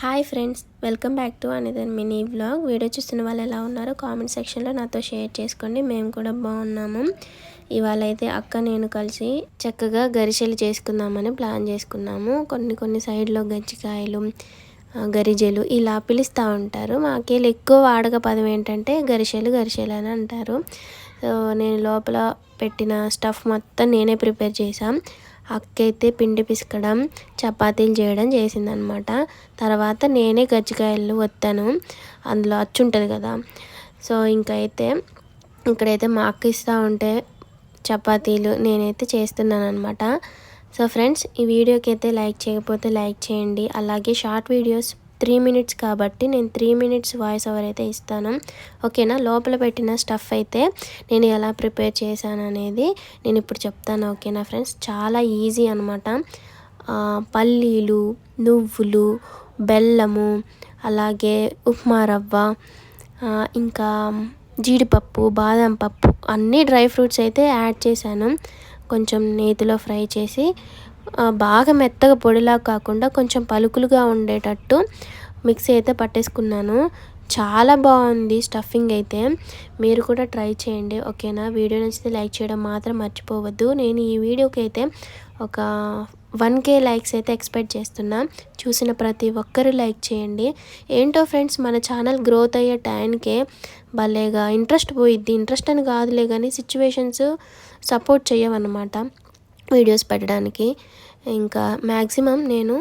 Hi friends, welcome back to another mini vlog. Video చూస్తున్న వాళ్ళు ఎలా ఉన్నారో కామెంట్ సెక్షన్లో నాతో షేర్ చేసుకోండి. మేము కూడా బాగున్నాము. ఇవాళ అయితే అక్క నేను కలిసి చక్కగా గరిసెలు చేసుకుందామని ప్లాన్ చేసుకున్నాము. కొన్ని సైడ్లో గజ్జికాయలు, గరిజెలు ఇలా పిలుస్తూ ఉంటారు. మాకేళ్ళు ఎక్కువ వాడక పదం ఏంటంటే గరిసెలు అని అంటారు. సో నేను లోపల పెట్టిన స్టఫ్ మొత్తం నేనే ప్రిపేర్ చేశాను. అక్క అయితే పిండి పిసకడం, చపాతీలు చేయడం చేసిందనమాట. తర్వాత నేనే గజ్జికాయలు వత్తాను, అందులో అచ్చు ఉంటుంది కదా. సో ఇక్కడైతే మా అక్క ఇస్తూ ఉంటే చపాతీలు నేనైతే చేస్తున్నాను అనమాట. సో ఫ్రెండ్స్, ఈ వీడియోకి అయితే లైక్ చేయకపోతే లైక్ చేయండి. అలాగే షార్ట్ వీడియోస్ 3 minutes కాబట్టి నేను 3 minutes వాయిస్ ఓవర్ అయితే ఇస్తాను, ఓకేనా. లోపల పెట్టిన స్టఫ్ అయితే నేను ఎలా ప్రిపేర్ చేశాను అనేది నేను ఇప్పుడు చెప్తాను, ఓకేనా ఫ్రెండ్స్. చాలా ఈజీ అనమాట. పల్లీలు, నువ్వులు, బెల్లము, అలాగే ఉప్మా రవ్వ, ఇంకా జీడిపప్పు, బాదం పప్పు, అన్ని డ్రై ఫ్రూట్స్ అయితే యాడ్ చేశాను. కొంచెం నేతిలో ఫ్రై చేసి బాగా మెత్తగా పొడిలా కాకుండా కొంచెం పలుకులుగా ఉండేటట్టు మిక్సీ అయితే పట్టేసుకున్నాను. చాలా బాగుంది స్టఫింగ్ అయితే. మీరు కూడా ట్రై చేయండి, ఓకేనా. వీడియో నచ్చితే లైక్ చేయడం మాత్రం మర్చిపోవద్దు. నేను ఈ వీడియోకి అయితే ఒక 1K లైక్స్ అయితే ఎక్స్పెక్ట్ చేస్తున్నా. చూసిన ప్రతి ఒక్కరు లైక్ చేయండి. ఏంటో ఫ్రెండ్స్, మన ఛానల్ గ్రోత్ అయ్యే టైంకే భలేగా ఇంట్రెస్ట్ పోయిద్ది. ఇంట్రెస్ట్ అని కాదులే కానీ సిచ్యువేషన్స్ సపోర్ట్ చేయవన్నమాట వీడియోస్ పెట్టడానికి. ఇంకా మ్యాక్సిమం నేను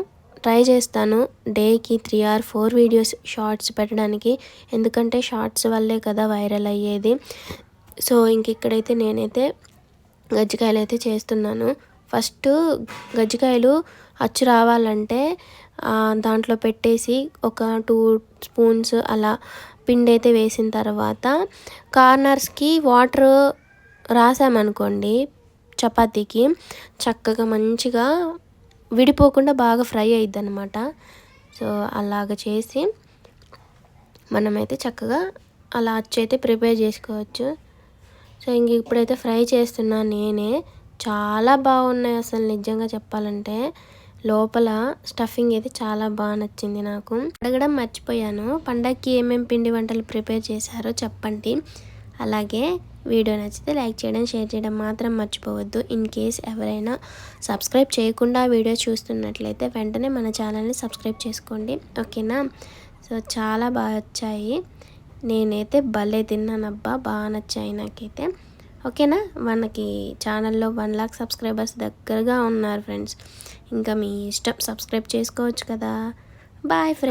ట్రై చేస్తాను డేకి 3 or 4 వీడియోస్ షార్ట్స్ పెట్టడానికి, ఎందుకంటే షార్ట్స్ వల్లే కదా వైరల్ అయ్యేది. సో ఇక్కడైతే నేనైతే గజ్జికాయలు అయితే చేస్తున్నాను. ఫస్ట్ గజ్జికాయలు అచ్చు రావాలంటే దాంట్లో పెట్టేసి ఒక 2 spoons అలా పిండి అయితే వేసిన తర్వాత కార్నర్స్కి వాటర్ రాసామనుకోండి, చపాతీకి చక్కగా మంచిగా విడిపోకుండా బాగా ఫ్రై అయ్యిద్ది అనమాట. సో అలాగ చేసి మనమైతే చక్కగా అలా అచ్చు అయితే ప్రిపేర్ చేసుకోవచ్చు. సో ఇప్పుడైతే ఫ్రై చేస్తున్నా నేనే. చాలా బాగున్నాయి అసలు, నిజంగా చెప్పాలంటే. లోపల స్టఫింగ్ అయితే చాలా బాగా నచ్చింది నాకు. అడగడం మర్చిపోయాను, పండగకి ఏమేమి పిండి వంటలు ప్రిపేర్ చేశారో చెప్పండి. అలాగే వీడియో నచ్చితే లైక్ చేయడం, షేర్ చేయడం మాత్రం మర్చిపోవద్దు. ఇన్ కేస్ ఎవరైనా సబ్స్క్రైబ్ చేయకుండా వీడియో చూస్తున్నట్లయితే వెంటనే మన ఛానల్ని సబ్స్క్రైబ్ చేసుకోండి, ఓకేనా. సో చాలా బాగా వచ్చాయి, నేనైతే భలే తిన్నానబ్బా, బాగా నచ్చాయి నాకైతే, ఓకేనా. మనకి ఛానల్లో 1 lakh సబ్స్క్రైబర్స్ దగ్గరగా ఉన్నారు ఫ్రెండ్స్. ఇంకా మీ ఇష్టం, సబ్స్క్రైబ్ చేసుకోవచ్చు కదా. Bye friends.